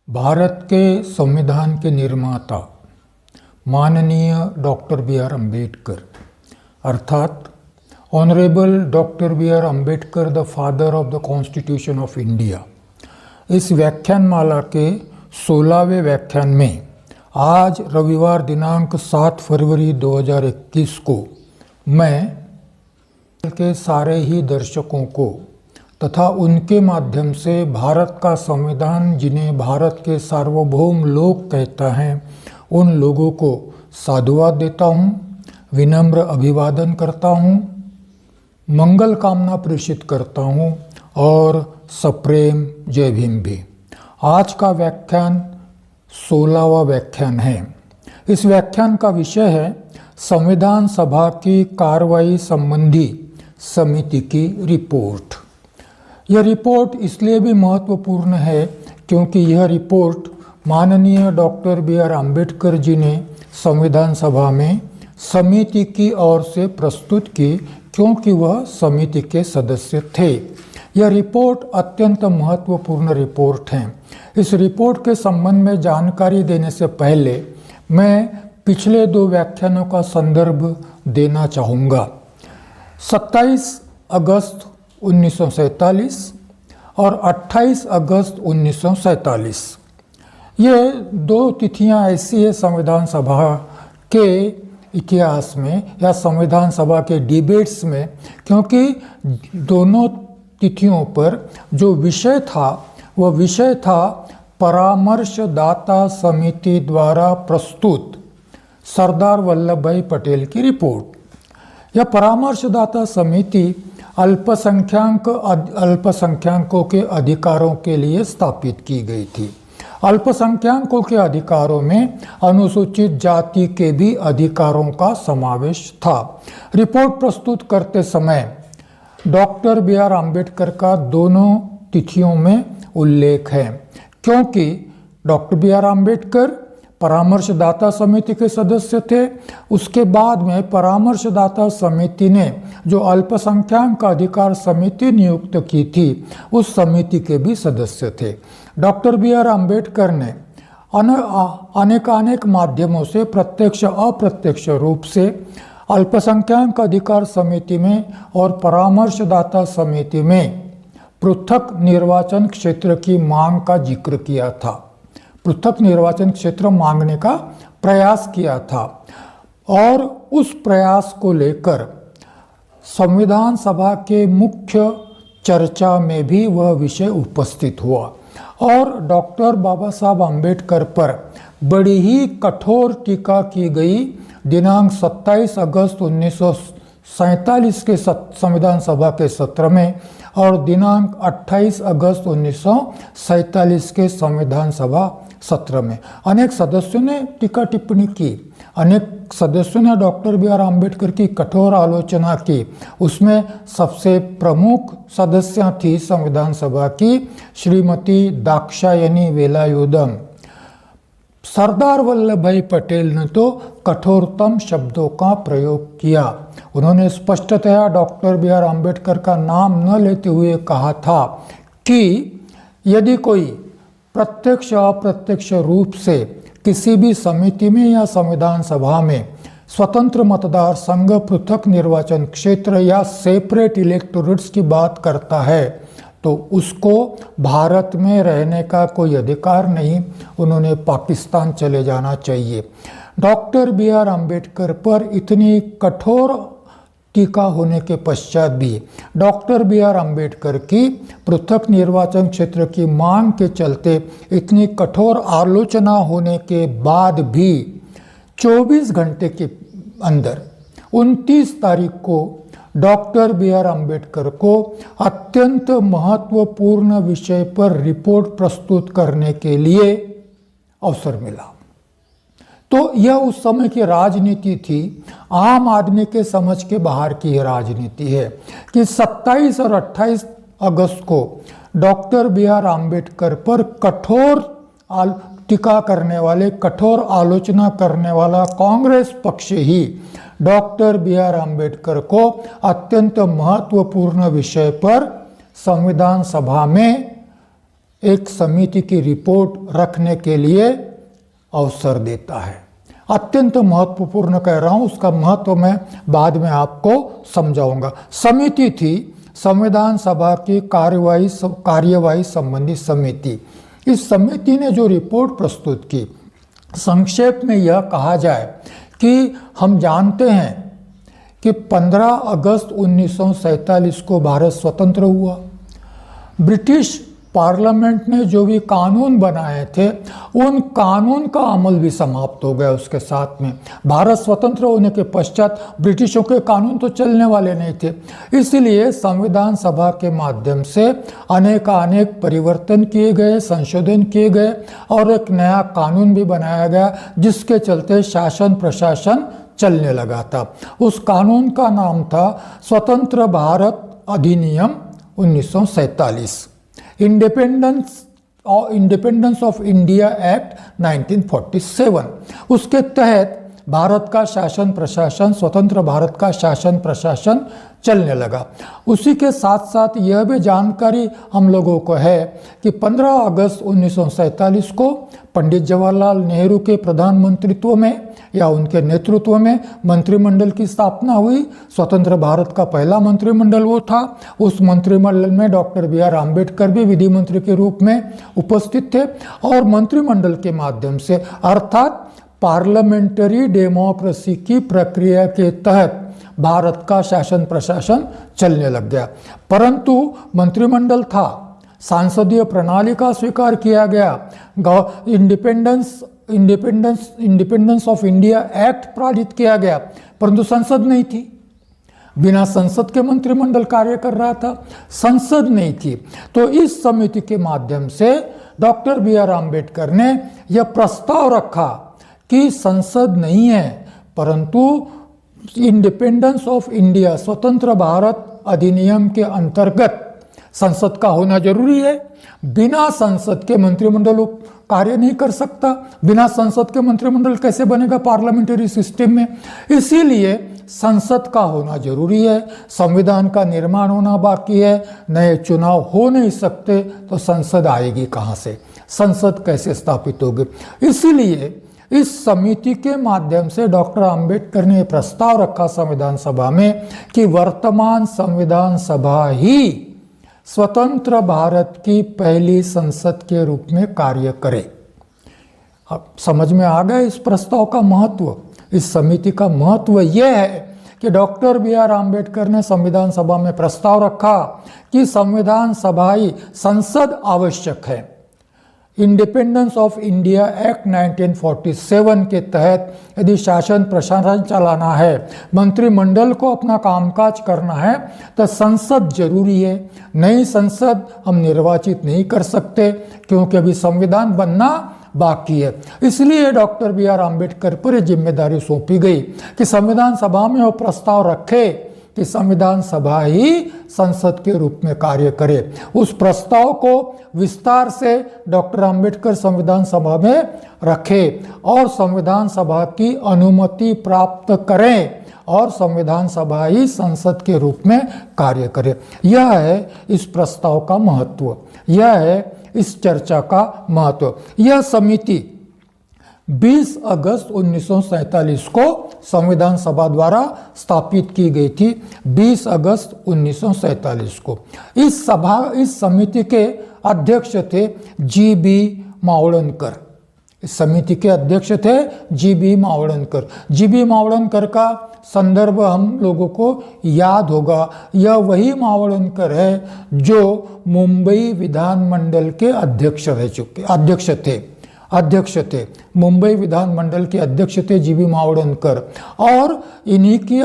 भारत के संविधान के निर्माता माननीय डॉक्टर बी आर अम्बेडकर अर्थात honourable doctor B R Ambedkar the father of the constitution of India, इस व्याख्यानमाला के 16वें व्याख्यान में आज रविवार दिनांक 7 फरवरी 2021 को मैं के सारे ही दर्शकों को तथा उनके माध्यम से भारत का संविधान, जिन्हें भारत के सार्वभौम लोग कहता है, उन लोगों को साधुवाद देता हूँ, विनम्र अभिवादन करता हूँ, मंगल कामना प्रेषित करता हूँ और सप्रेम जय भीम भी। आज का व्याख्यान 16वां व्याख्यान है। इस व्याख्यान का विषय है संविधान सभा की कार्रवाई संबंधी समिति की रिपोर्ट। यह रिपोर्ट इसलिए भी महत्वपूर्ण है क्योंकि यह रिपोर्ट माननीय doctor B R Ambedkar ji ने संविधान सभा में समिति की ओर से प्रस्तुत की, क्योंकि वह समिति के सदस्य थे। यह रिपोर्ट अत्यंत महत्वपूर्ण रिपोर्ट है। इस रिपोर्ट के संबंध में जानकारी देने से पहले मैं पिछले 2 व्याख्यानों का संदर्भ देना चाहूँगा। 27 अगस्त 1947 और 28 अगस्त 1947, ये 2 तिथियां ऐसी है संविधान सभा के इतिहास में या संविधान सभा के डिबेट्स में, क्योंकि दोनों तिथियों पर जो विषय था वह विषय था परामर्शदाता समिति द्वारा प्रस्तुत सरदार वल्लभ भाई पटेल की रिपोर्ट। यह परामर्शदाता समिति अल्पसंख्यकों के अधिकारों के लिए स्थापित की गई थी। अल्पसंख्यकों के अधिकारों में अनुसूचित जाति के भी अधिकारों का समावेश था। रिपोर्ट प्रस्तुत करते समय डॉक्टर बी आर अम्बेडकर का दोनों तिथियों में उल्लेख है, क्योंकि डॉक्टर बी आर अम्बेडकर परामर्शदाता समिति के सदस्य थे। उसके बाद में परामर्शदाता समिति ने जो अल्पसंख्यक अधिकार समिति नियुक्त की थी, उस समिति के भी सदस्य थे। डॉक्टर बी आर अम्बेडकर ने अनेक माध्यमों से प्रत्यक्ष अप्रत्यक्ष रूप से अल्पसंख्यक अधिकार समिति में और परामर्शदाता समिति में पृथक निर्वाचन क्षेत्र की मांग का जिक्र किया था, पृथक निर्वाचन क्षेत्र मांगने का प्रयास किया था, और उस प्रयास को लेकर संविधान सभा के मुख्य चर्चा में भी वह विषय उपस्थित हुआ और डॉक्टर बाबा साहब अम्बेडकर पर बड़ी ही कठोर टीका की गई। दिनांक 27 अगस्त 1947 के संविधान सभा के सत्र में और दिनांक 28 अगस्त 1947 के संविधान सभा सत्र में अनेक सदस्यों ने टीका टिप्पणी की, अनेक सदस्यों ने डॉक्टर बी आर अम्बेडकर की कठोर आलोचना की। उसमें सबसे प्रमुख सदस्य थी संविधान सभा की श्रीमती दाक्षायणी वेलायुधम। सरदार वल्लभ भाई पटेल ने तो कठोरतम शब्दों का प्रयोग किया। उन्होंने स्पष्टतया डॉक्टर बी आर अम्बेडकर का नाम न लेते हुए कहा था कि यदि कोई प्रत्यक्ष अप्रत्यक्ष रूप से किसी भी समिति में या संविधान सभा में स्वतंत्र मतदार संघ, पृथक निर्वाचन क्षेत्र या सेपरेट इलेक्टोरेट्स की बात करता है तो उसको भारत में रहने का कोई अधिकार नहीं, उन्होंने पाकिस्तान चले जाना चाहिए। डॉक्टर बी आर अम्बेडकर पर इतनी कठोर टीका होने के पश्चात भी डॉक्टर बी आर अम्बेडकर की पृथक निर्वाचन क्षेत्र की मांग के चलते इतनी कठोर आलोचना होने के बाद भी 24 घंटे के अंदर 29 तारीख को डॉक्टर बी आर अम्बेडकर को अत्यंत महत्वपूर्ण विषय पर रिपोर्ट प्रस्तुत करने के लिए अवसर मिला। तो यह उस समय की राजनीति थी, आम आदमी के समझ के बाहर की राजनीति है कि 27 और 28 अगस्त को डॉक्टर बी आर अम्बेडकर पर कठोर टीका करने वाले, कठोर आलोचना करने वाला कांग्रेस पक्ष ही डॉक्टर बी आर अम्बेडकर को अत्यंत महत्वपूर्ण विषय पर संविधान सभा में एक समिति की रिपोर्ट रखने के लिए अवसर देता है। अत्यंत महत्वपूर्ण कह रहा हूं, उसका महत्व मैं बाद में आपको समझाऊंगा। समिति थी संविधान सभा की कार्यवाही संबंधी समिति। इस समिति ने जो रिपोर्ट प्रस्तुत की, संक्षेप में यह कहा जाए कि हम जानते हैं कि 15 अगस्त 1947 को भारत स्वतंत्र हुआ। ब्रिटिश पार्लियामेंट ने जो भी कानून बनाए थे, उन कानून का अमल भी समाप्त हो गया उसके साथ में। भारत स्वतंत्र होने के पश्चात ब्रिटिशों के कानून तो चलने वाले नहीं थे, इसलिए संविधान सभा के माध्यम से अनेक परिवर्तन किए गए, संशोधन किए गए और एक नया कानून भी बनाया गया, जिसके चलते शासन प्रशासन चलने लगा था। उस कानून का नाम था स्वतंत्र भारत अधिनियम 1947, इंडिपेंडेंस ऑफ इंडिया एक्ट 1947। उसके तहत भारत का शासन प्रशासन, स्वतंत्र भारत का शासन प्रशासन चलने लगा। उसी के साथ साथ यह भी जानकारी हम लोगों को है कि 15 अगस्त 1947 को पंडित जवाहरलाल नेहरू के प्रधानमंत्रित्व में या उनके नेतृत्व में मंत्रिमंडल की स्थापना हुई। स्वतंत्र भारत का पहला मंत्रिमंडल वो था। उस मंत्रिमंडल में डॉक्टर BR अम्बेडकर भी विधि मंत्री के रूप में उपस्थित थे और मंत्रिमंडल के माध्यम से, अर्थात पार्लियामेंट्री डेमोक्रेसी की प्रक्रिया के तहत भारत का शासन प्रशासन चलने लग गया। परंतु मंत्रिमंडल था, सांसदीय प्रणाली का स्वीकार किया गया, इंडिपेंडेंस ऑफ इंडिया एक्ट पारित किया गया, परंतु संसद नहीं थी। बिना संसद के मंत्रिमंडल कार्य कर रहा था, संसद नहीं थी। तो इस समिति के माध्यम से डॉक्टर BR अम्बेडकर ने यह प्रस्ताव रखा कि संसद नहीं है, परंतु इंडिपेंडेंस ऑफ इंडिया, स्वतंत्र भारत अधिनियम के अंतर्गत संसद का होना जरूरी है। बिना संसद के मंत्रिमंडल कार्य नहीं कर सकता। बिना संसद के मंत्रिमंडल कैसे बनेगा पार्लियामेंट्री सिस्टम में? इसीलिए संसद का होना जरूरी है। संविधान का निर्माण होना बाकी है, नए चुनाव हो नहीं सकते, तो संसद आएगी कहाँ से? संसद कैसे स्थापित होगी? इसीलिए इस समिति के माध्यम से डॉक्टर अंबेडकर ने प्रस्ताव रखा संविधान सभा में कि वर्तमान संविधान सभा ही स्वतंत्र भारत की पहली संसद के रूप में कार्य करे। अब समझ में आ गया इस प्रस्ताव का महत्व। इस समिति का महत्व यह है कि डॉक्टर BR अम्बेडकर ने संविधान सभा में प्रस्ताव रखा कि संविधान सभा ही संसद आवश्यक है। इंडिपेंडेंस ऑफ इंडिया एक्ट 1947 के तहत यदि शासन प्रशासन चलाना है, मंत्रिमंडल को अपना कामकाज करना है, तो संसद जरूरी है। नई संसद हम निर्वाचित नहीं कर सकते क्योंकि अभी संविधान बनना बाकी है। इसलिए डॉक्टर BR अम्बेडकर पर जिम्मेदारी सौंपी गई कि संविधान सभा में वो प्रस्ताव रखे कि संविधान सभा ही संसद के रूप में कार्य करे। उस प्रस्ताव को विस्तार से डॉक्टर अम्बेडकर संविधान सभा में रखे और संविधान सभा की अनुमति प्राप्त करें और संविधान सभा ही संसद के रूप में कार्य करे। यह है इस प्रस्ताव का महत्व, यह है इस चर्चा का महत्व। यह समिति 20 अगस्त 1947 को संविधान सभा द्वारा स्थापित की गई थी। 20 अगस्त 1947 को इस समिति के अध्यक्ष थे GB मावड़नकर। इस समिति के अध्यक्ष थे GB मावड़नकर। GB मावड़नकर का संदर्भ हम लोगों को याद होगा। यह वही मावड़नकर है जो मुंबई विधानमंडल के अध्यक्ष थे। मुंबई विधानमंडल के अध्यक्ष थे GB मावड़नकर। और इन्हीं की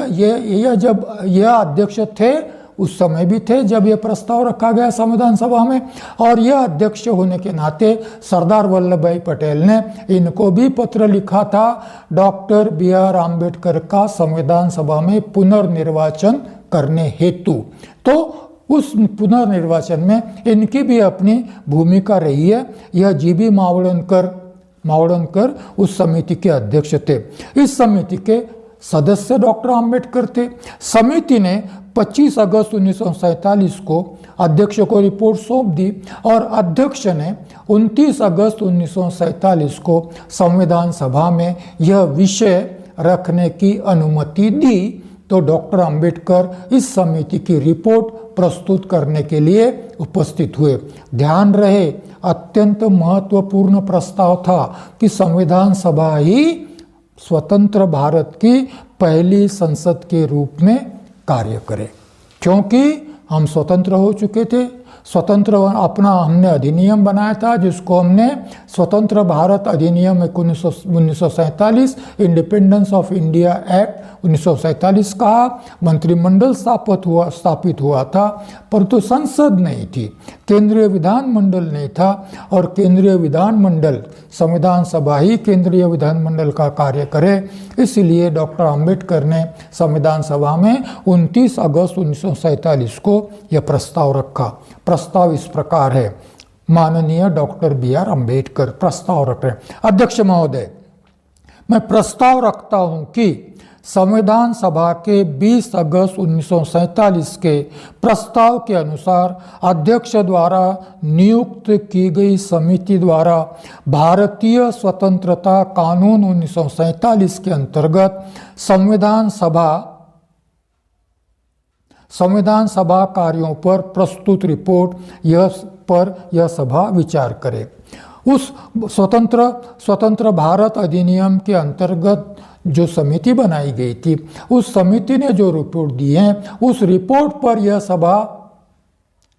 जब यह अध्यक्ष थे उस समय भी थे जब यह प्रस्ताव रखा गया संविधान सभा में, और यह अध्यक्ष होने के नाते सरदार वल्लभ भाई पटेल ने इनको भी पत्र लिखा था डॉक्टर BR अम्बेडकर का संविधान सभा में पुनर्निर्वाचन करने हेतु। तो उस पुनर्निर्वाचन में इनकी भी अपनी भूमिका रही है। यह GB मावड़नकर उस समिति के अध्यक्ष थे। इस समिति के सदस्य डॉक्टर अम्बेडकर थे। समिति ने 25 अगस्त 1947 को अध्यक्ष को रिपोर्ट सौंप दी और अध्यक्ष ने 29 अगस्त 1947 को संविधान सभा में यह विषय रखने की अनुमति दी। तो डॉक्टर अंबेडकर इस समिति की रिपोर्ट प्रस्तुत करने के लिए उपस्थित हुए। ध्यान रहे, अत्यंत महत्वपूर्ण प्रस्ताव था कि संविधान सभा ही स्वतंत्र भारत की पहली संसद के रूप में कार्य करे, क्योंकि हम स्वतंत्र हो चुके थे। स्वतंत्र अपना हमने अधिनियम बनाया था, जिसको हमने स्वतंत्र भारत अधिनियम 1947 इंडिपेंडेंस ऑफ इंडिया एक्ट 1947 कहा। मंत्रिमंडल स्थापित हुआ था, परंतु संसद नहीं थी, केंद्रीय विधानमंडल नहीं था, और केंद्रीय विधानमंडल संविधान सभा ही केंद्रीय विधानमंडल का कार्य करे। इसलिए डॉक्टर अंबेडकर ने संविधान सभा में 29 अगस्त 1947 को यह प्रस्ताव रखा। प्रस्ताव इस प्रकार है, माननीय डॉक्टर BR अम्बेडकर प्रस्ताव रख रहे हैं। अध्यक्ष महोदय, मैं प्रस्ताव रखता हूं कि संविधान सभा के 20 अगस्त 1947 के प्रस्ताव के अनुसार अध्यक्ष द्वारा नियुक्त की गई समिति द्वारा भारतीय स्वतंत्रता कानून 1947 के अंतर्गत संविधान सभा कार्यों पर प्रस्तुत रिपोर्ट यह सभा विचार करे। उस स्वतंत्र भारत अधिनियम के अंतर्गत जो समिति बनाई गई थी, उस समिति ने जो रिपोर्ट दी है, उस रिपोर्ट पर यह सभा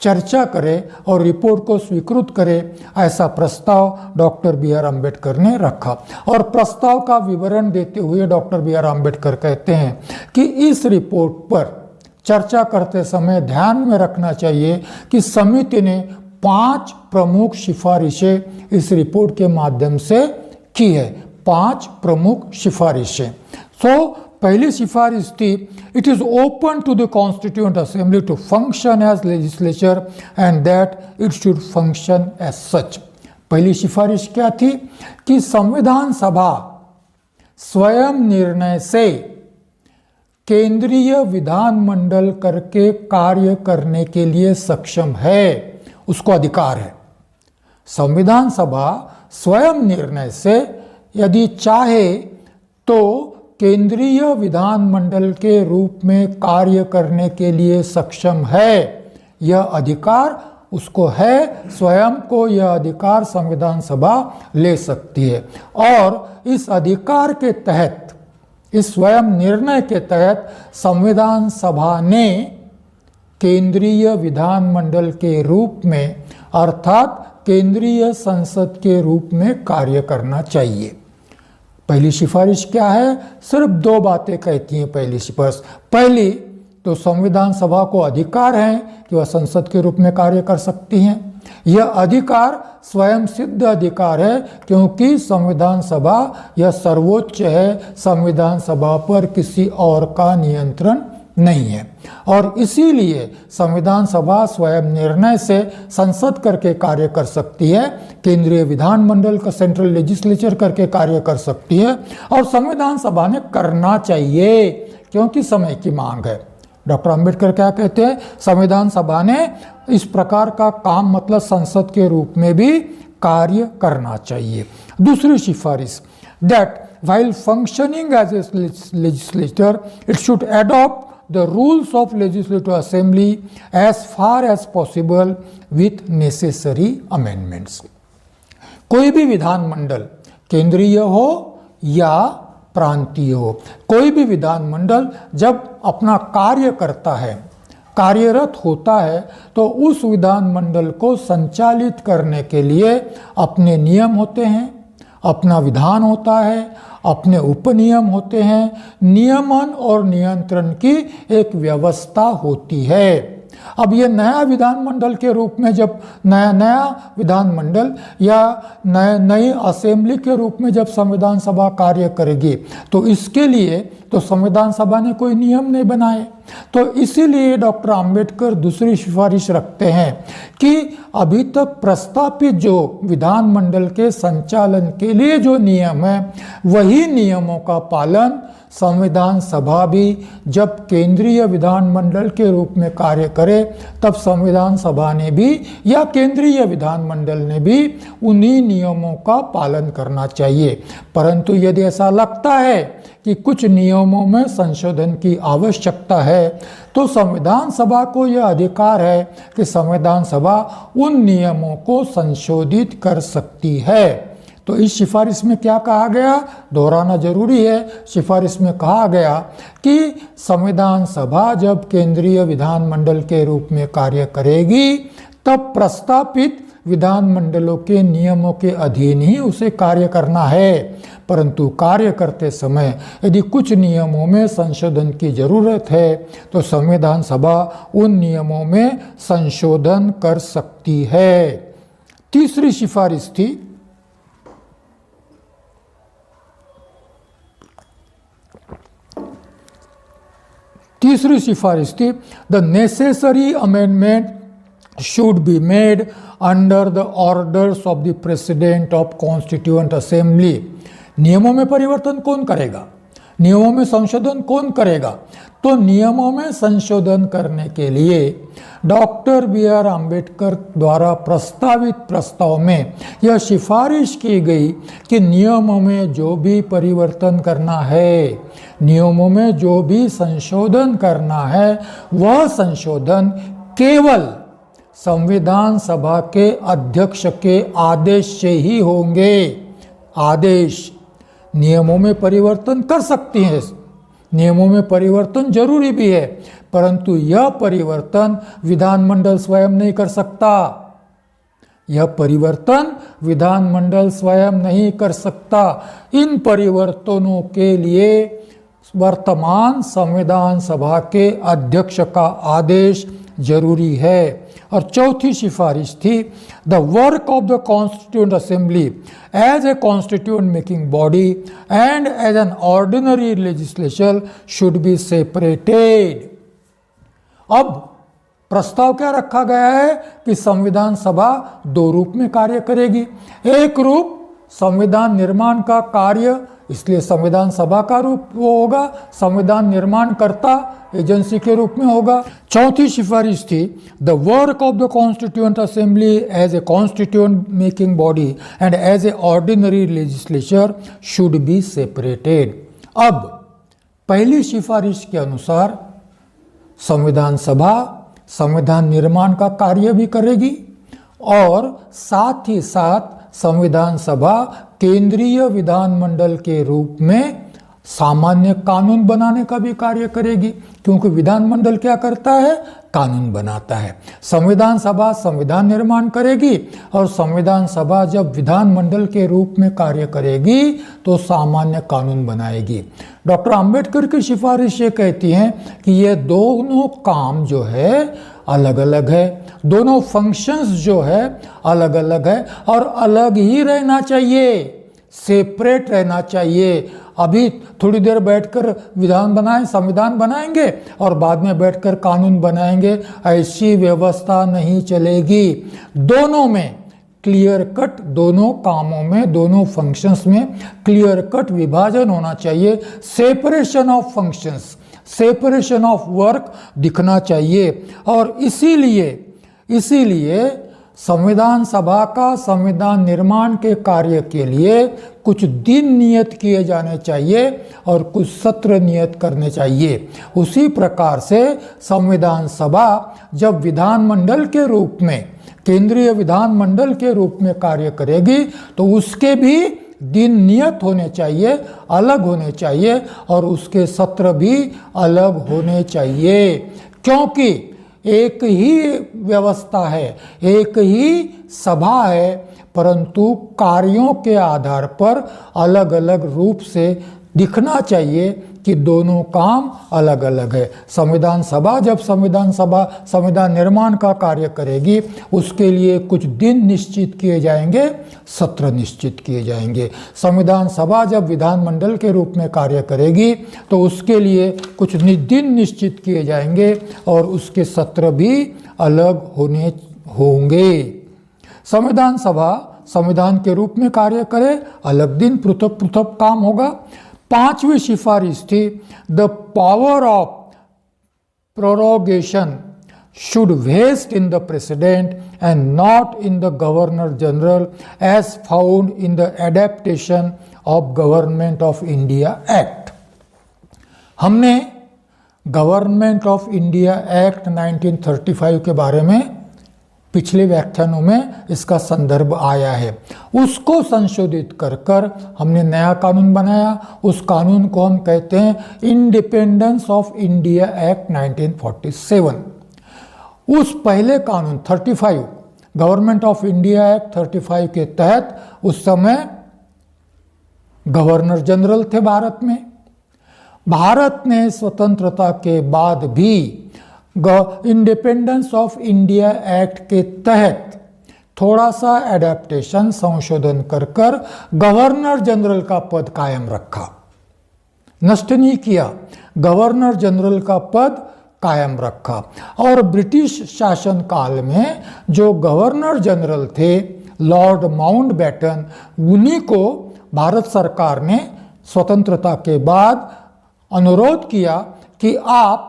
चर्चा करे और रिपोर्ट को स्वीकृत करे, ऐसा प्रस्ताव डॉक्टर BR अम्बेडकर ने रखा। और प्रस्ताव का विवरण देते हुए डॉक्टर BR अम्बेडकर कहते हैं कि इस रिपोर्ट पर चर्चा करते समय ध्यान में रखना चाहिए कि समिति ने 5 प्रमुख सिफारिशें इस रिपोर्ट के माध्यम से की है। 5 प्रमुख सिफारिशें। पहली सिफारिश थी, it is open to the constituent assembly to function as legislature and that it should function as such. पहली सिफारिश क्या थी कि संविधान सभा स्वयं निर्णय से केंद्रीय विधानमंडल करके कार्य करने के लिए सक्षम है, उसको अधिकार है। संविधान सभा स्वयं निर्णय से यदि चाहे तो केंद्रीय विधानमंडल के रूप में कार्य करने के लिए सक्षम है। यह अधिकार उसको है, स्वयं को यह अधिकार संविधान सभा ले सकती है। और इस अधिकार के तहत, इस स्वयं निर्णय के तहत संविधान सभा ने केंद्रीय विधानमंडल के रूप में, अर्थात केंद्रीय संसद के रूप में कार्य करना चाहिए। पहली सिफारिश क्या है? सिर्फ 2 बातें कहती हैं पहली सिफारिश। पहली तो संविधान सभा को अधिकार है कि वह संसद के रूप में कार्य कर सकती हैं। यह अधिकार स्वयं सिद्ध अधिकार है, क्योंकि संविधान सभा यह सर्वोच्च है, संविधान सभा पर किसी और का नियंत्रण नहीं है। और इसीलिए संविधान सभा स्वयं निर्णय से संसद करके कार्य कर सकती है, केंद्रीय विधानमंडल का सेंट्रल लेजिस्लेचर करके कार्य कर सकती है, और संविधान सभा ने करना चाहिए क्योंकि समय की मांग है। डॉक्टर अंबेडकर क्या कहते हैं? संविधान सभा ने इस प्रकार का काम, मतलब संसद के रूप में भी कार्य करना चाहिए। दूसरी सिफारिश, that while functioning as a legislature it should adopt the rules of legislative assembly as far as possible with necessary amendments। कोई भी विधानमंडल, केंद्रीय हो या प्रांतीय हो, कोई भी विधानमंडल जब अपना कार्य करता है, कार्यरत होता है, तो उस विधानमंडल को संचालित करने के लिए अपने नियम होते हैं, अपना विधान होता है, अपने उपनियम होते हैं, नियमन और नियंत्रण की एक व्यवस्था होती है। अब ये नया विधानमंडल के रूप में, जब नया विधानमंडल या नई असेंबली के रूप में जब संविधान सभा कार्य करेगी, तो इसके लिए तो संविधान सभा ने कोई नियम नहीं बनाए। तो इसीलिए डॉक्टर अंबेडकर दूसरी सिफारिश रखते हैं कि अभी तक प्रस्तावित जो विधानमंडल के संचालन के लिए जो नियम है, वही नियमों का पालन संविधान सभा भी जब केंद्रीय विधानमंडल के रूप में कार्य करे, तब संविधान सभा ने भी या केंद्रीय विधानमंडल ने भी उन्हीं नियमों का पालन करना चाहिए। परंतु यदि ऐसा लगता है कि कुछ नियमों में संशोधन की आवश्यकता है, तो संविधान सभा को यह अधिकार है कि संविधान सभा उन नियमों को संशोधित कर सकती है। तो इस सिफारिश में क्या कहा गया, दोहराना जरूरी है। सिफारिश में कहा गया कि संविधान सभा जब केंद्रीय विधानमंडल के रूप में कार्य करेगी, तब प्रस्तापित विधानमंडलों के नियमों के अधीन ही उसे कार्य करना है। परंतु कार्य करते समय यदि कुछ नियमों में संशोधन की जरूरत है, तो संविधान सभा उन नियमों में संशोधन कर सकती है। तीसरी सिफारिश थी the necessary amendment should be made under the orders of the President of Constituent Assembly। नियमों में परिवर्तन कौन करेगा, नियमों में संशोधन कौन करेगा? तो नियमों में संशोधन करने के लिए डॉक्टर बी.आर. आम्बेडकर द्वारा प्रस्तावित प्रस्ताव में यह सिफारिश की गई कि नियमों में जो भी परिवर्तन करना है, नियमों में जो भी संशोधन करना है, वह संशोधन केवल संविधान सभा के अध्यक्ष के आदेश से ही होंगे। आदेश, नियमों में परिवर्तन कर सकती हैं, नियमों में परिवर्तन जरूरी भी है, परंतु यह परिवर्तन विधानमंडल स्वयं नहीं कर सकता। यह परिवर्तन विधानमंडल स्वयं नहीं कर सकता। इन परिवर्तनों के लिए वर्तमान संविधान सभा के अध्यक्ष का आदेश जरूरी है। और चौथी सिफारिश थी the work of the constituent assembly as a constituent making body and as an ordinary legislature should be separated. अब प्रस्ताव क्या रखा गया है कि संविधान सभा दो रूप में कार्य करेगी। एक रूप संविधान निर्माण का कार्य, इसलिए संविधान सभा का रूप वो होगा, संविधान निर्माण करता एजेंसी के रूप में होगा। चौथी सिफारिश थी the work of the constituent assembly as a constituent making body and as a ordinary legislature should be separated. अब पहली सिफारिश के अनुसार संविधान सभा संविधान निर्माण का कार्य भी करेगी और साथ ही साथ संविधान सभा केंद्रीय विधानमंडल के रूप में सामान्य कानून बनाने का भी कार्य करेगी, क्योंकि विधानमंडल क्या करता है, कानून बनाता है। संविधान सभा संविधान निर्माण करेगी और संविधान सभा जब विधानमंडल के रूप में कार्य करेगी तो सामान्य कानून बनाएगी। डॉक्टर आम्बेडकर की सिफारिश ये कहती हैं कि ये दोनों काम जो है अलग अलग है, दोनों फंक्शंस जो है अलग अलग है और अलग ही रहना चाहिए, सेपरेट रहना चाहिए। अभी थोड़ी देर बैठकर विधान बनाएं, संविधान बनाएंगे और बाद में बैठकर कानून बनाएंगे, ऐसी व्यवस्था नहीं चलेगी। दोनों में क्लियर कट, दोनों कामों में, दोनों फंक्शंस में क्लियर कट विभाजन होना चाहिए। Separation of functions, separation of work दिखना चाहिए। और इसीलिए संविधान सभा का संविधान निर्माण के कार्य के लिए कुछ दिन नियत किए जाने चाहिए और कुछ सत्र नियत करने चाहिए। उसी प्रकार से संविधान सभा जब विधानमंडल के रूप में, केंद्रीय विधानमंडल के रूप में कार्य करेगी तो उसके भी दिन नियत होने चाहिए, अलग होने चाहिए और उसके सत्र भी अलग होने चाहिए, क्योंकि एक ही व्यवस्था है, एक ही सभा है, परंतु कार्यों के आधार पर अलग अलग रूप से दिखना चाहिए कि दोनों काम अलग अलग है। संविधान सभा जब संविधान निर्माण का कार्य करेगी उसके लिए कुछ दिन निश्चित किए जाएंगे, सत्र निश्चित किए जाएंगे। संविधान सभा जब विधानमंडल के रूप में कार्य करेगी तो उसके लिए कुछ दिन निश्चित किए जाएंगे और उसके सत्र भी अलग होंगे। संविधान सभा संविधान के रूप में कार्य करे, अलग दिन पृथक पृथक काम होगा। 5वीं सिफारिश थी, the power of prorogation should vest in the president and not in the governor general as found in the adaptation of Government of India Act। हमने गवर्नमेंट ऑफ इंडिया एक्ट 1935 के बारे में पिछले व्याख्यानों में इसका संदर्भ आया है, उसको संशोधित कर कर हमने नया कानून बनाया। उस कानून को हम कहते हैं इंडिपेंडेंस ऑफ इंडिया एक्ट 1947। उस पहले कानून 35 गवर्नमेंट ऑफ इंडिया एक्ट 35 के तहत उस समय गवर्नर जनरल थे भारत में। भारत ने स्वतंत्रता के बाद भी इंडिपेंडेंस ऑफ इंडिया एक्ट के तहत थोड़ा सा एडेप्टेशन संशोधन कर कर गवर्नर जनरल का पद कायम रखा, नष्ट नहीं किया, गवर्नर जनरल का पद कायम रखा। और ब्रिटिश शासन काल में जो गवर्नर जनरल थे लॉर्ड माउंटबेटन, उन्हीं को भारत सरकार ने स्वतंत्रता के बाद अनुरोध किया कि आप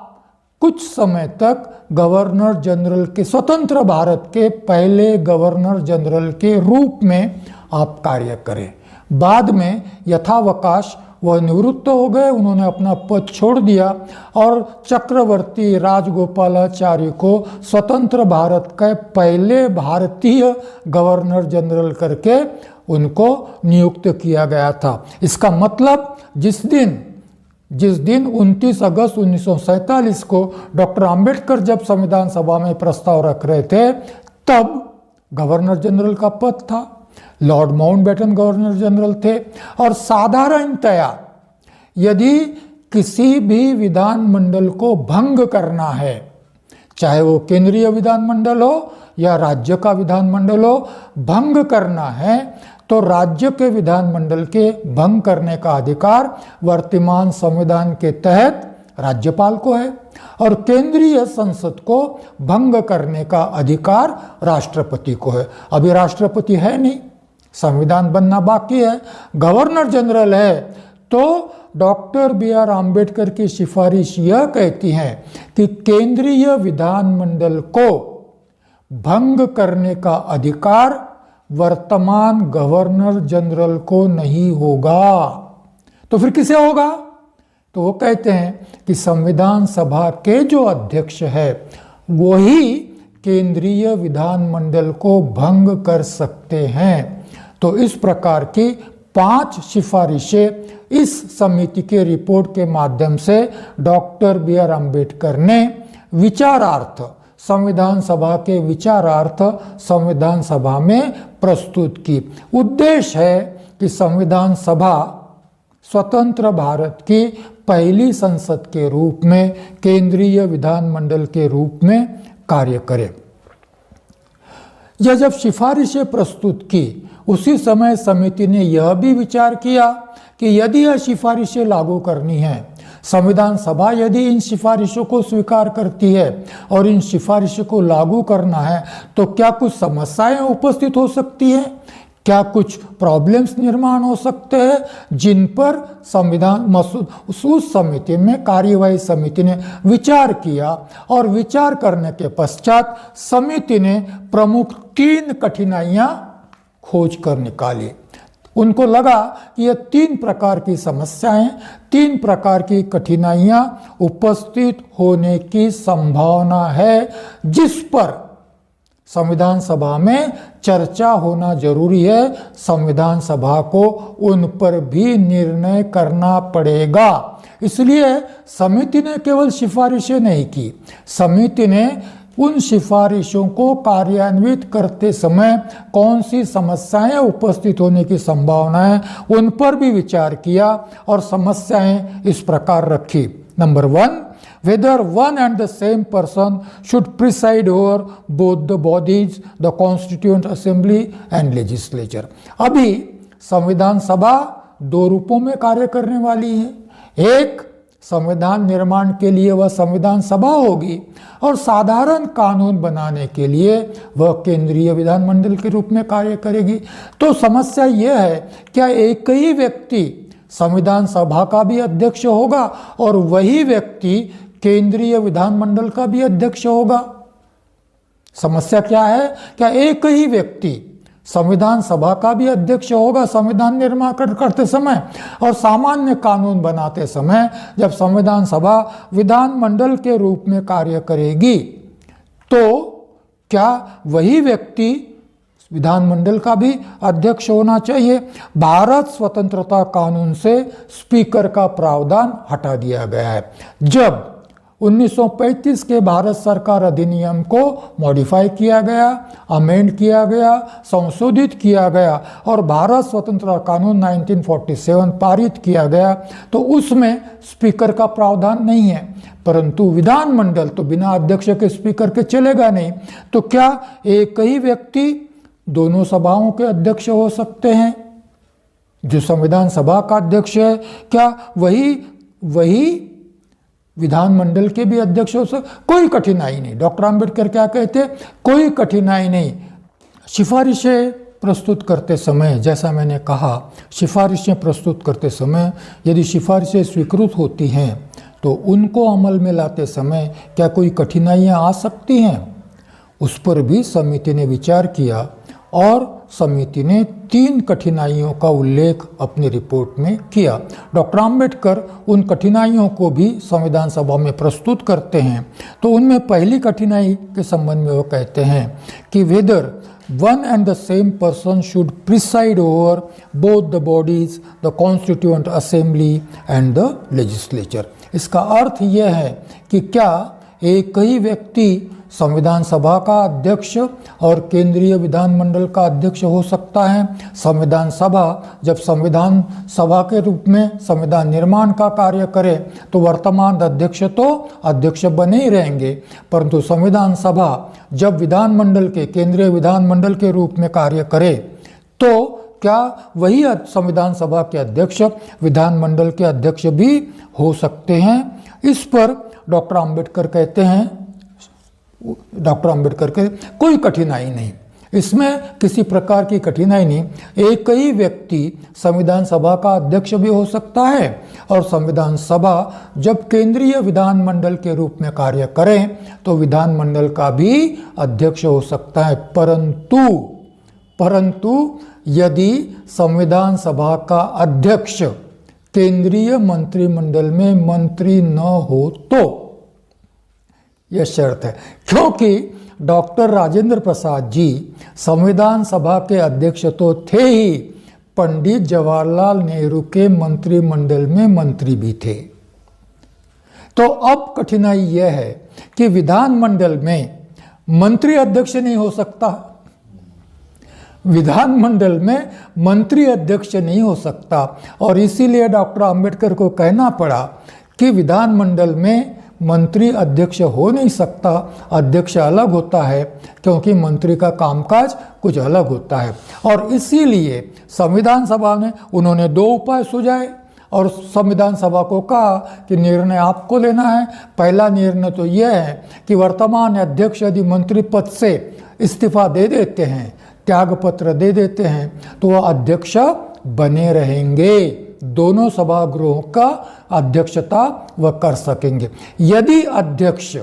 कुछ समय तक गवर्नर जनरल के, स्वतंत्र भारत के पहले गवर्नर जनरल के रूप में आप कार्य करें। बाद में यथावकाश वह निवृत्त हो गए, उन्होंने अपना पद छोड़ दिया और चक्रवर्ती राजगोपालाचारी को स्वतंत्र भारत के पहले भारतीय गवर्नर जनरल करके उनको नियुक्त किया गया था। इसका मतलब जिस दिन 29 अगस्त 1947 को डॉक्टर अंबेडकर जब संविधान सभा में प्रस्ताव रख रहे थे, तब गवर्नर जनरल का पद था, लॉर्ड माउंटबेटन गवर्नर जनरल थे। और साधारणतया यदि किसी भी विधानमंडल को भंग करना है, चाहे वो केंद्रीय विधानमंडल हो या राज्य का विधानमंडल हो, भंग करना है तो राज्य के विधानमंडल के भंग करने का अधिकार वर्तमान संविधान के तहत राज्यपाल को है और केंद्रीय संसद को भंग करने का अधिकार राष्ट्रपति को है। अभी राष्ट्रपति है नहीं, संविधान बनना बाकी है, गवर्नर जनरल है। तो डॉक्टर बी आर आम्बेडकर की सिफारिश यह कहती है कि केंद्रीय विधानमंडल को भंग करने का अधिकार वर्तमान गवर्नर जनरल को नहीं होगा। तो फिर किसे होगा? तो वो कहते हैं कि संविधान सभा के जो अध्यक्ष है वही केंद्रीय विधानमंडल को भंग कर सकते हैं। तो इस प्रकार की 5 सिफारिशें इस समिति के रिपोर्ट के माध्यम से डॉक्टर बी आर अम्बेडकर ने विचारार्थ, संविधान सभा के विचारार्थ संविधान सभा में प्रस्तुत की। उद्देश्य है कि संविधान सभा स्वतंत्र भारत की पहली संसद के रूप में, केंद्रीय विधानमंडल के रूप में कार्य करे। यह जब सिफारिशें प्रस्तुत की, उसी समय समिति ने यह भी विचार किया कि यदि यह सिफारिशें लागू करनी है, संविधान सभा यदि इन सिफारिशों को स्वीकार करती है और इन सिफारिशों को लागू करना है, तो क्या कुछ समस्याएं उपस्थित हो सकती हैं, क्या कुछ प्रॉब्लम्स निर्माण हो सकते हैं जिन पर संविधान उस समिति में, कार्यवाही समिति ने विचार किया। और विचार करने के पश्चात समिति ने प्रमुख 3 कठिनाइयां खोज कर निकाली। उनको लगा कि ये 3 प्रकार की समस्याएं, 3 प्रकार की कठिनाइयां उपस्थित होने की संभावना है, जिस पर संविधान सभा में चर्चा होना जरूरी है। संविधान सभा को उन पर भी निर्णय करना पड़ेगा। इसलिए समिति ने केवल सिफारिशें नहीं की, समिति ने उन सिफारिशों को कार्यान्वित करते समय कौन सी समस्याएं उपस्थित होने की संभावना है, उन पर भी विचार किया और समस्याएं इस प्रकार रखी। Number 1, whether one and the same person should preside over both the bodies, the Constituent Assembly and Legislature। अभी संविधान सभा 2 रूपों में कार्य करने वाली है। एक, संविधान निर्माण के लिए वह संविधान सभा होगी और साधारण कानून बनाने के लिए वह केंद्रीय विधानमंडल के रूप में कार्य करेगी। तो समस्या यह है, क्या एक ही व्यक्ति संविधान सभा का भी अध्यक्ष होगा और वही व्यक्ति केंद्रीय विधानमंडल का भी अध्यक्ष होगा। समस्या क्या है? क्या एक ही व्यक्ति संविधान सभा का भी अध्यक्ष होगा संविधान निर्माण करते समय, और सामान्य कानून बनाते समय जब संविधान सभा विधानमंडल के रूप में कार्य करेगी तो क्या वही व्यक्ति विधानमंडल का भी अध्यक्ष होना चाहिए? भारत स्वतंत्रता कानून से स्पीकर का प्रावधान हटा दिया गया है। जब 1935 के भारत सरकार अधिनियम को मॉडिफाई किया गया, अमेंड किया गया, संशोधित किया गया और भारत स्वतंत्रता कानून 1947 पारित किया गया तो उसमें स्पीकर का प्रावधान नहीं है। परंतु विधानमंडल तो बिना अध्यक्ष के स्पीकर के चलेगा नहीं। तो क्या एक ही व्यक्ति दोनों सभाओं के अध्यक्ष हो सकते हैं? जो संविधान सभा का अध्यक्ष है क्या वही विधानमंडल के भी अध्यक्ष हो सकते? कोई कठिनाई नहीं। डॉक्टर आम्बेडकर क्या कहते? कोई कठिनाई नहीं। सिफारिशें प्रस्तुत करते समय, जैसा मैंने कहा, सिफारिशें प्रस्तुत करते समय यदि सिफारिशें स्वीकृत होती हैं तो उनको अमल में लाते समय क्या कोई कठिनाइयाँ आ सकती हैं? उस पर भी समिति ने विचार किया और समिति ने 3 कठिनाइयों का उल्लेख अपनी रिपोर्ट में किया। डॉक्टर आम्बेडकर उन कठिनाइयों को भी संविधान सभा में प्रस्तुत करते हैं। तो उनमें पहली कठिनाई के संबंध में वो कहते हैं कि weather one and the same person should preside over both the bodies, the Constituent Assembly and the Legislature। इसका अर्थ यह है कि क्या एक ही व्यक्ति संविधान सभा का अध्यक्ष और केंद्रीय विधानमंडल का अध्यक्ष हो सकता है? संविधान सभा जब संविधान सभा के रूप में संविधान निर्माण का कार्य करे तो वर्तमान अध्यक्ष तो अध्यक्ष बने ही रहेंगे, परंतु संविधान सभा जब विधानमंडल के केंद्रीय विधानमंडल के रूप में कार्य करे तो क्या वही संविधान सभा के अध्यक्ष विधानमंडल के अध्यक्ष भी हो सकते हैं? इस पर डॉक्टर आम्बेडकर कहते हैं, कोई कठिनाई नहीं, इसमें किसी प्रकार की कठिनाई नहीं। एक ही व्यक्ति संविधान सभा का अध्यक्ष भी हो सकता है और संविधान सभा जब केंद्रीय विधानमंडल के रूप में कार्य करे तो विधानमंडल का भी अध्यक्ष हो सकता है। परंतु यदि संविधान सभा का अध्यक्ष केंद्रीय मंत्रिमंडल में मंत्री न हो तो यह शर्त है, क्योंकि डॉक्टर राजेंद्र प्रसाद जी संविधान सभा के अध्यक्ष तो थे ही, पंडित जवाहरलाल नेहरू के मंत्रिमंडल में मंत्री भी थे। तो अब कठिनाई यह है कि विधानमंडल में मंत्री अध्यक्ष नहीं हो सकता, विधानमंडल में मंत्री अध्यक्ष नहीं हो सकता और इसीलिए डॉक्टर आम्बेडकर को कहना पड़ा कि विधानमंडल में मंत्री अध्यक्ष हो नहीं सकता, अध्यक्ष अलग होता है क्योंकि मंत्री का कामकाज कुछ अलग होता है। और इसीलिए संविधान सभा ने उन्होंने 2 उपाय सुझाए और संविधान सभा को कहा कि निर्णय आपको लेना है। पहला निर्णय तो यह है कि वर्तमान अध्यक्ष यदि मंत्री पद से इस्तीफा दे देते हैं, त्यागपत्र दे देते हैं, तो वह अध्यक्ष बने रहेंगे, दोनों सभागृहों का अध्यक्षता वह कर सकेंगे। यदि अध्यक्ष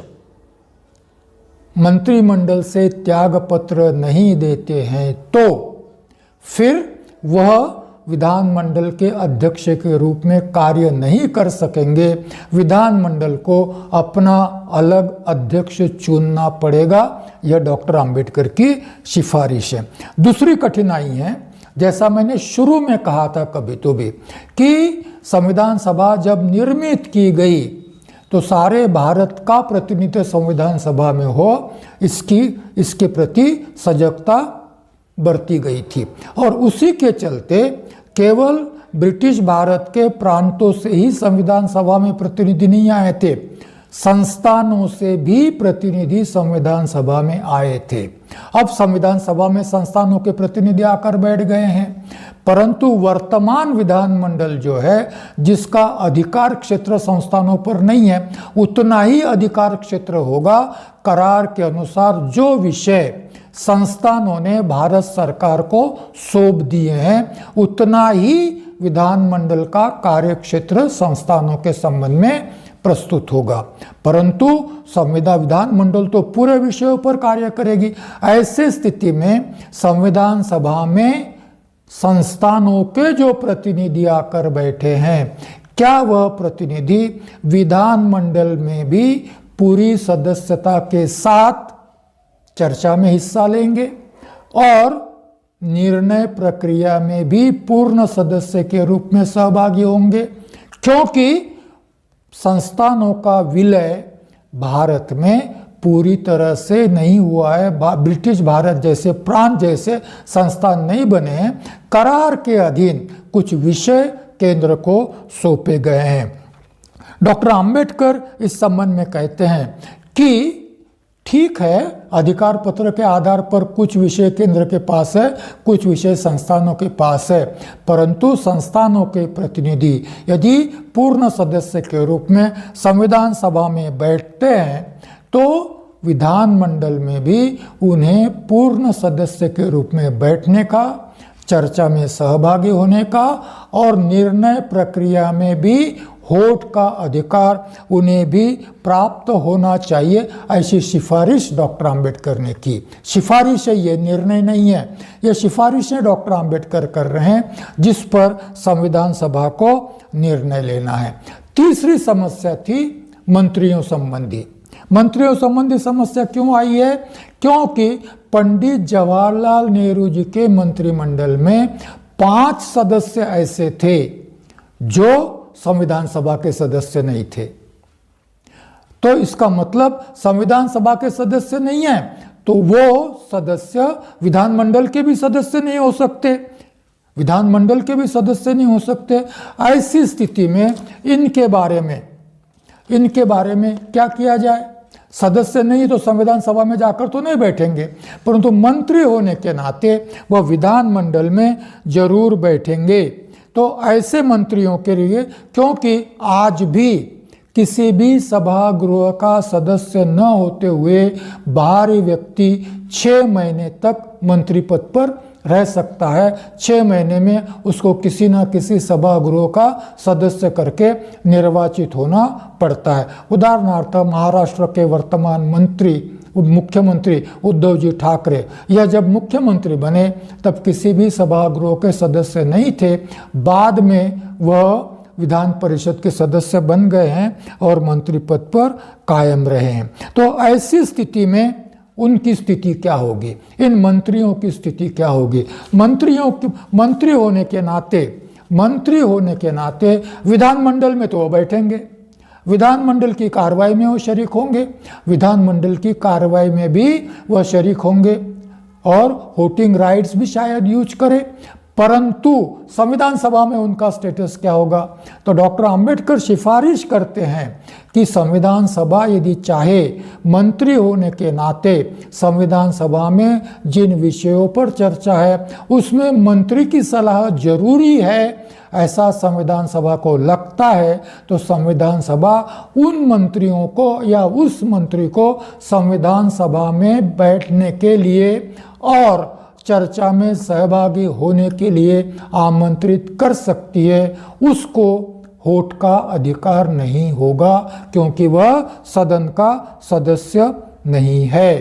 मंत्रिमंडल से त्यागपत्र नहीं देते हैं तो फिर वह विधानमंडल के अध्यक्ष के रूप में कार्य नहीं कर सकेंगे, विधानमंडल को अपना अलग अध्यक्ष चुनना पड़ेगा। यह डॉक्टर आम्बेडकर की सिफारिश है। दूसरी कठिनाई है, जैसा मैंने शुरू में कहा था कभी तो भी, कि संविधान सभा जब निर्मित की गई तो सारे भारत का प्रतिनिधित्व संविधान सभा में हो, इसके प्रति सजगता बरती गई थी और उसी के चलते केवल ब्रिटिश भारत के प्रांतों से ही संविधान सभा में प्रतिनिधि नहीं आए थे, संस्थानों से भी प्रतिनिधि संविधान सभा में आए थे। अब संविधान सभा में संस्थानों के प्रतिनिधि आकर बैठ गए हैं, परंतु वर्तमान विधानमंडल जो है जिसका अधिकार क्षेत्र संस्थानों पर नहीं है, उतना ही अधिकार क्षेत्र होगा करार के अनुसार जो विषय संस्थानों ने भारत सरकार को सौंप दिए हैं, उतना ही विधानमंडल का कार्यक्षेत्र संस्थानों के संबंध में प्रस्तुत होगा। परंतु संविधान विधानमंडल तो पूरे विषयों पर कार्य करेगी। ऐसे स्थिति में संविधान सभा में संस्थानों के जो प्रतिनिधि आकर बैठे हैं, क्या वह प्रतिनिधि विधानमंडल में भी पूरी सदस्यता के साथ चर्चा में हिस्सा लेंगे और निर्णय प्रक्रिया में भी पूर्ण सदस्य के रूप में सहभागी होंगे? क्योंकि संस्थानों का विलय भारत में पूरी तरह से नहीं हुआ है। ब्रिटिश भारत जैसे प्रांत जैसे संस्थान नहीं बने हैं। करार के अधीन कुछ विषय केंद्र को सौंपे गए हैं। डॉक्टर अंबेडकर इस संबंध में कहते हैं कि ठीक है, अधिकार पत्र के आधार पर कुछ विषय केंद्र के पास है, कुछ विषय संस्थानों के पास है, परंतु संस्थानों के प्रतिनिधि यदि पूर्ण सदस्य के रूप में संविधान सभा में बैठते हैं तो विधानमंडल में भी उन्हें पूर्ण सदस्य के रूप में बैठने का, चर्चा में सहभागी होने का और निर्णय प्रक्रिया में भी वोट का अधिकार उन्हें भी प्राप्त होना चाहिए। ऐसी सिफारिश डॉक्टर अंबेडकर ने की। सिफारिश है, ये निर्णय नहीं है। ये सिफारिशें डॉक्टर अंबेडकर कर रहे हैं जिस पर संविधान सभा को निर्णय लेना है। तीसरी समस्या थी मंत्रियों संबंधी। मंत्रियों संबंधी समस्या क्यों आई है? क्योंकि पंडित जवाहरलाल नेहरू जी के मंत्रिमंडल में 5 सदस्य ऐसे थे जो संविधान सभा के सदस्य नहीं थे। तो इसका मतलब संविधान सभा के सदस्य नहीं है तो वो सदस्य विधानमंडल के भी सदस्य नहीं हो सकते, विधानमंडल के भी सदस्य नहीं हो सकते। ऐसी स्थिति में इनके बारे में क्या किया जाए? सदस्य नहीं तो संविधान सभा में जाकर तो नहीं बैठेंगे, परंतु मंत्री होने के नाते वह विधानमंडल में जरूर बैठेंगे। तो ऐसे मंत्रियों के लिए, क्योंकि आज भी किसी भी सभागृह का सदस्य न होते हुए बाहरी व्यक्ति 6 महीने तक मंत्री पद पर रह सकता है। 6 महीने में उसको किसी न किसी सभागृह का सदस्य करके निर्वाचित होना पड़ता है। उदाहरणार्थ महाराष्ट्र के वर्तमान मुख्यमंत्री उद्धव जी ठाकरे, यह जब मुख्यमंत्री बने तब किसी भी सभागृह के सदस्य नहीं थे। बाद में वह विधान परिषद के सदस्य बन गए हैं और मंत्री पद पर कायम रहे हैं। तो ऐसी स्थिति में उनकी स्थिति क्या होगी? इन मंत्रियों की स्थिति क्या होगी? मंत्री होने के नाते विधानमंडल में तो वो बैठेंगे, विधानमंडल की कार्रवाई में वो शरीक होंगे, विधानमंडल की कार्रवाई में भी वह शरीक होंगे और वोटिंग राइट्स भी शायद यूज करें। परंतु संविधान सभा में उनका स्टेटस क्या होगा? तो डॉक्टर अंबेडकर सिफारिश करते हैं कि संविधान सभा यदि चाहे, मंत्री होने के नाते संविधान सभा में जिन विषयों पर चर्चा है उसमें मंत्री की सलाह जरूरी है, ऐसा संविधान सभा को लगता है तो संविधान सभा उन मंत्रियों को या उस मंत्री को संविधान सभा में बैठने के लिए और चर्चा में सहभागी होने के लिए आमंत्रित कर सकती है। उसको वोट का अधिकार नहीं होगा क्योंकि वह सदन का सदस्य नहीं है।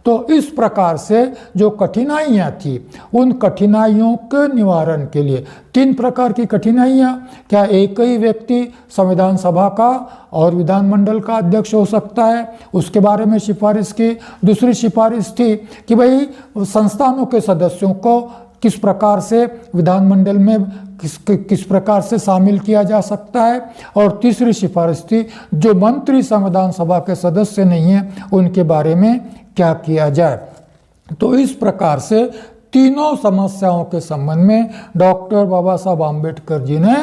तो इस प्रकार से जो कठिनाइयाँ थी, उन कठिनाइयों के निवारण के लिए 3 प्रकार की कठिनाइयाँ। क्या एक ही व्यक्ति संविधान सभा का और विधानमंडल का अध्यक्ष हो सकता है? उसके बारे में सिफारिश की। दूसरी सिफारिश थी कि भाई संस्थानों के सदस्यों को किस प्रकार से विधानमंडल में किस प्रकार से शामिल किया जा सकता है। और तीसरी सिफारिश थी जो मंत्री संविधान सभा के सदस्य नहीं हैं उनके बारे में क्या किया जाए। तो इस प्रकार से तीनों समस्याओं के संबंध में डॉक्टर बाबा साहब आम्बेडकर जी ने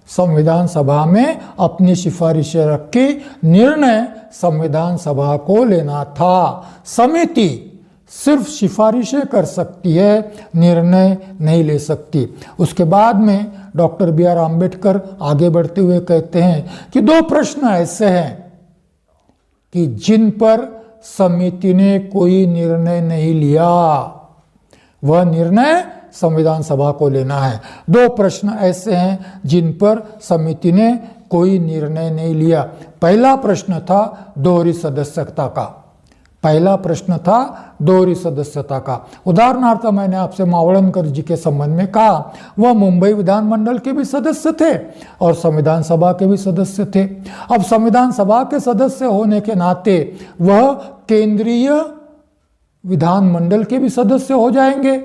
संविधान सभा में अपनी सिफारिशें रखी। निर्णय संविधान सभा को लेना था। समिति सिर्फ सिफारिशें कर सकती है, निर्णय नहीं ले सकती। उसके बाद में डॉक्टर बी आर आम्बेडकर आगे बढ़ते हुए कहते हैं कि 2 प्रश्न ऐसे हैं कि जिन पर समिति ने कोई निर्णय नहीं लिया। वह निर्णय संविधान सभा को लेना है। 2 प्रश्न ऐसे हैं जिन पर समिति ने कोई निर्णय नहीं लिया। पहला प्रश्न था दोहरी सदस्यता का, पहला प्रश्न था दोहरी सदस्यता का। उदाहरणार्थ मैंने आपसे मावळणकर जी के संबंध में कहा, वह मुंबई विधानमंडल के भी सदस्य थे और संविधान सभा के भी सदस्य थे। अब संविधान सभा के सदस्य होने के नाते वह केंद्रीय विधानमंडल के भी सदस्य हो जाएंगे।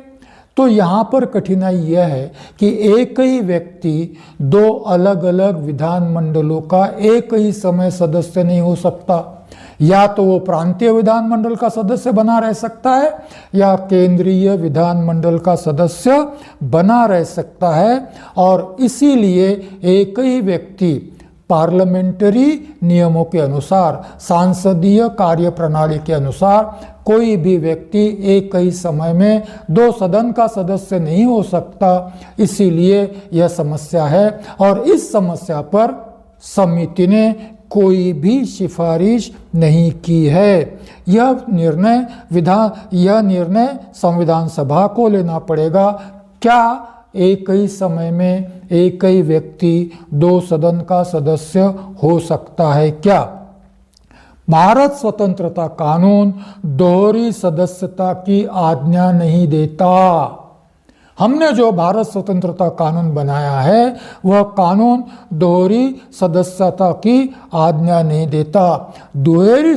तो यहाँ पर कठिनाई यह है कि एक ही व्यक्ति 2 अलग अलग विधानमंडलों का एक ही समय सदस्य नहीं हो सकता। या तो वो प्रांतीय विधानमंडल का सदस्य बना रह सकता है या केंद्रीय विधानमंडल का सदस्य बना रह सकता है। और इसीलिए एक ही व्यक्ति पार्लियामेंट्री नियमों के अनुसार, सांसदीय कार्य प्रणाली के अनुसार कोई भी व्यक्ति एक ही समय में 2 सदन का सदस्य नहीं हो सकता। इसीलिए यह समस्या है और इस समस्या पर समिति ने कोई भी सिफारिश नहीं की है। यह निर्णय संविधान सभा को लेना पड़ेगा। क्या एक ही समय में एक ही व्यक्ति 2 सदन का सदस्य हो सकता है क्या? भारत स्वतंत्रता कानून दोहरी सदस्यता की आज्ञा नहीं देता। हमने जो भारत स्वतंत्रता कानून बनाया है वह कानून दोहरी सदस्यता की आज्ञा नहीं देता। दोहरी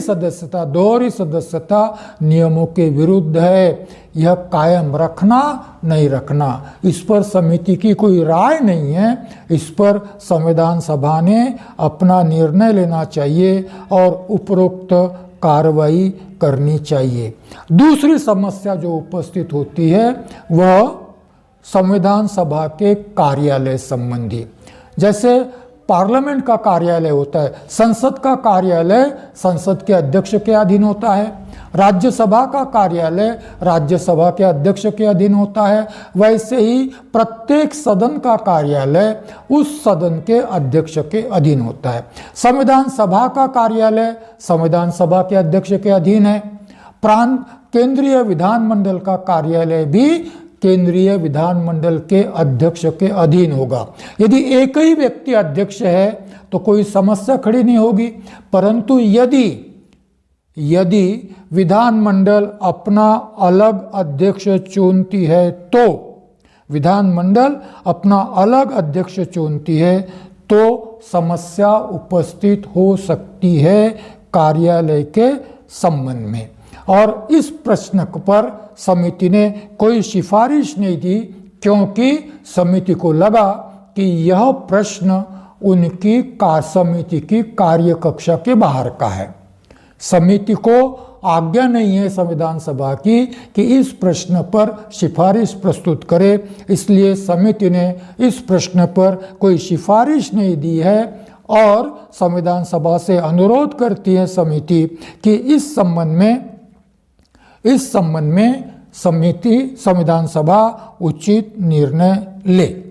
सदस्यता नियमों के विरुद्ध है। यह कायम रखना नहीं रखना, इस पर समिति की कोई राय नहीं है। इस पर संविधान सभा ने अपना निर्णय लेना चाहिए और उपरोक्त कार्रवाई करनी चाहिए। दूसरी समस्या जो उपस्थित होती है वह संविधान सभा के कार्यालय संबंधी। जैसे पार्लियामेंट का कार्यालय होता है, संसद का कार्यालय संसद के अध्यक्ष के अधीन होता है, राज्यसभा का कार्यालय राज्यसभा के अध्यक्ष के अधीन होता है। वैसे ही प्रत्येक सदन का कार्यालय उस सदन के अध्यक्ष के अधीन होता है। संविधान सभा का कार्यालय संविधान सभा के अध्यक्ष के अधीन है। केंद्रीय विधानमंडल का कार्यालय भी केंद्रीय विधानमंडल के अध्यक्ष के अधीन होगा। यदि एक ही व्यक्ति अध्यक्ष है तो कोई समस्या खड़ी नहीं होगी, परंतु यदि विधानमंडल अपना अलग अध्यक्ष चुनती है तो समस्या उपस्थित हो सकती है कार्यालय के संबंध में। और इस प्रश्न पर समिति ने कोई सिफारिश नहीं दी, क्योंकि समिति को लगा कि यह प्रश्न समिति की कार्यकक्षा के बाहर का है। समिति को आज्ञा नहीं है संविधान सभा की कि इस प्रश्न पर सिफारिश प्रस्तुत करे। इसलिए समिति ने इस प्रश्न पर कोई सिफारिश नहीं दी है और संविधान सभा से अनुरोध करती है समिति कि इस संबंध में संविधान सभा उचित निर्णय ले।